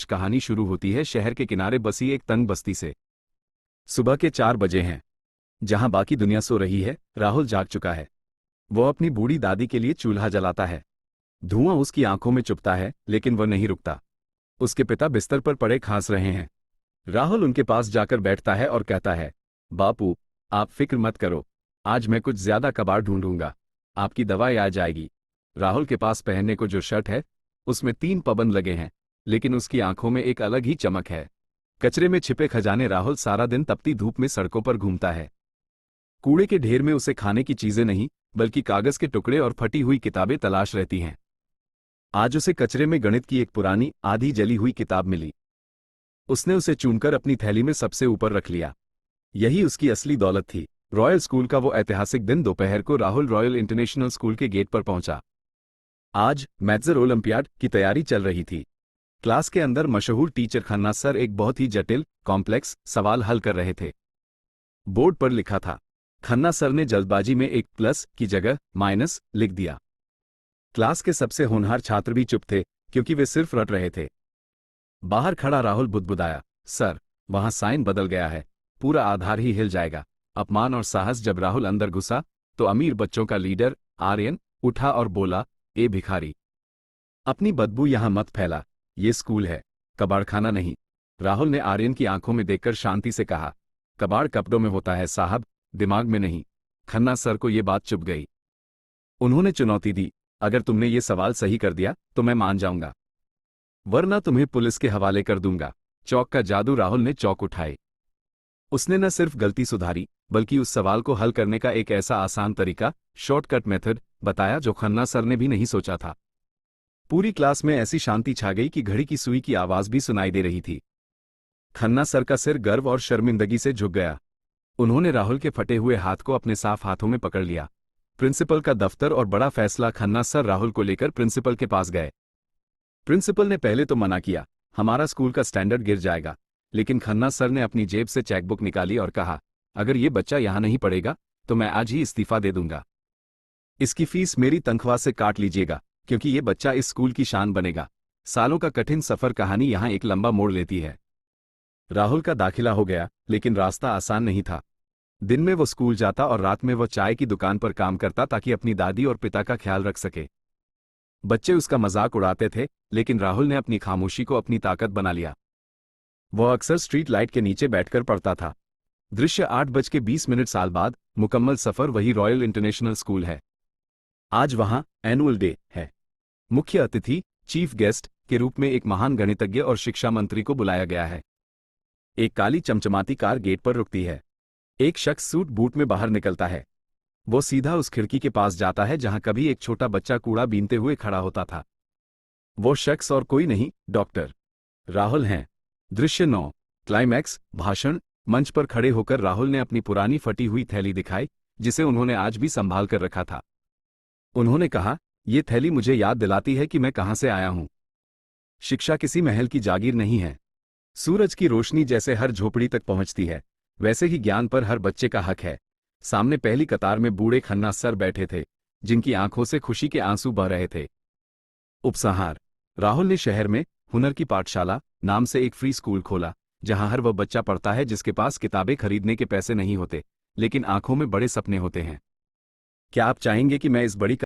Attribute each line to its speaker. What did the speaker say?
Speaker 1: कहानी शुरू होती है शहर के किनारे बसी एक तंग बस्ती से। सुबह के 4 बजे हैं। जहां बाकी दुनिया सो रही है, राहुल जाग चुका है। वो अपनी बूढ़ी दादी के लिए चूल्हा जलाता है। धुआं उसकी आंखों में चुभता है, लेकिन वह नहीं रुकता। उसके पिता बिस्तर पर पड़े खांस रहे हैं। राहुल उनके पास जाकर बैठता है और कहता है, बापू, आप फिक्र मत करो। आज मैं कुछ ज्यादा कबाड़ ढूंढूंगा। आपकी दवाई आ जाएगी। राहुल के पास पहनने को जो शर्ट है, उसमें 3 पबंद लगे हैं, लेकिन उसकी आंखों में एक अलग ही चमक है। कचरे में छिपे खजाने। राहुल सारा दिन तपती धूप में सड़कों पर घूमता है। कूड़े के ढेर में उसे खाने की चीजें नहीं, बल्कि कागज के टुकड़े और फटी हुई किताबें तलाश रहती हैं। आज उसे कचरे में गणित की एक पुरानी आधी जली हुई किताब मिली। उसने उसे चुनकर अपनी थैली में सबसे ऊपर रख लिया। यही उसकी असली दौलत थी। रॉयल स्कूल का वो ऐतिहासिक दिन। दोपहर को राहुल रॉयल इंटरनेशनल स्कूल के गेट पर पहुंचा। आज मैथ्स ओलंपियाड की तैयारी चल रही थी। क्लास के अंदर मशहूर टीचर खन्ना सर एक बहुत ही जटिल, कॉम्प्लेक्स सवाल हल कर रहे थे। बोर्ड पर लिखा था। खन्ना सर ने जल्दबाजी में एक प्लस की जगह माइनस लिख दिया। क्लास के सबसे होनहार छात्र भी चुप थे, क्योंकि वे सिर्फ रट रहे थे। बाहर खड़ा राहुल बुदबुदाया, सर, वहां साइन बदल गया है। पूरा आधार ही हिल जाएगा। अपमान और साहस। जब राहुल अंदर घुसा, तो अमीर बच्चों का लीडर आर्यन उठा और बोला, ए भिखारी, अपनी बदबू यहां मत फैला। ये स्कूल है, कबाड़खाना नहीं। राहुल ने आर्यन की आंखों में देखकर शांति से कहा, कबाड़ कपड़ों में होता है साहब, दिमाग में नहीं। खन्ना सर को ये बात चुभ गई। उन्होंने चुनौती दी, अगर तुमने ये सवाल सही कर दिया तो मैं मान जाऊंगा, वरना तुम्हें पुलिस के हवाले कर दूंगा। चौक का जादू। राहुल ने चौक उठाए। उसने न सिर्फ गलती सुधारी, बल्कि उस सवाल को हल करने का एक ऐसा आसान तरीका, शॉर्टकट मेथड बताया जो खन्ना सर ने भी नहीं सोचा था। पूरी क्लास में ऐसी शांति छा गई कि घड़ी की सुई की आवाज भी सुनाई दे रही थी। खन्ना सर का सिर गर्व और शर्मिंदगी से झुक गया। उन्होंने राहुल के फटे हुए हाथ को अपने साफ हाथों में पकड़ लिया। प्रिंसिपल का दफ्तर और बड़ा फैसला। खन्ना सर राहुल को लेकर प्रिंसिपल के पास गए। प्रिंसिपल ने पहले तो मना किया, हमारा स्कूल का स्टैंडर्ड गिर जाएगा। लेकिन खन्ना सर ने अपनी जेब से चेकबुक निकाली और कहा, अगर ये बच्चा यहां नहीं पढ़ेगा तो मैं आज ही इस्तीफा दे दूंगा। इसकी फीस मेरी तनख्वाह से काट लीजिएगा, क्योंकि ये बच्चा इस स्कूल की शान बनेगा। सालों का कठिन सफर कहानी यहां एक लंबा मोड़ लेती है। राहुल का दाखिला हो गया, लेकिन रास्ता आसान नहीं था। दिन में वो स्कूल जाता और रात में वो चाय की दुकान पर काम करता, ताकि अपनी दादी और पिता का ख्याल रख सके। बच्चे उसका मजाक उड़ाते थे, लेकिन राहुल ने अपनी खामोशी को अपनी ताकत बना लिया। वह अक्सर स्ट्रीट लाइट के नीचे बैठकर पढ़ता था। दृश्य 8:20 साल बाद। मुकम्मल सफर। वही रॉयल इंटरनेशनल स्कूल है। आज वहां एनुअल डे है। मुख्य अतिथि, चीफ गेस्ट के रूप में एक महान गणितज्ञ और शिक्षा मंत्री को बुलाया गया है। एक काली चमचमाती कार गेट पर रुकती है। एक शख्स सूट बूट में बाहर निकलता है। वो सीधा उस खिड़की के पास जाता है जहां कभी एक छोटा बच्चा कूड़ा बीनते हुए खड़ा होता था। वो शख्स और कोई नहीं, डॉक्टर राहुल हैं। दृश्य 9। क्लाइमैक्स। भाषण। मंच पर खड़े होकर राहुल ने अपनी पुरानी फटी हुई थैली दिखाई, जिसे उन्होंने आज भी संभाल कर रखा था। उन्होंने कहा, ये थैली मुझे याद दिलाती है कि मैं कहां से आया हूं। शिक्षा किसी महल की जागीर नहीं है। सूरज की रोशनी जैसे हर झोपड़ी तक पहुंचती है, वैसे ही ज्ञान पर हर बच्चे का हक है। सामने पहली कतार में बूढ़े खन्ना सर बैठे थे, जिनकी आंखों से खुशी के आंसू बह रहे थे। उपसंहार। राहुल ने शहर में हुनर की पाठशाला नाम से एक फ्री स्कूल खोला, जहां हर वह बच्चा पढ़ता है जिसके पास किताबें खरीदने के पैसे नहीं होते, लेकिन आंखों में बड़े सपने होते हैं। क्या आप चाहेंगे कि मैं इस बड़ी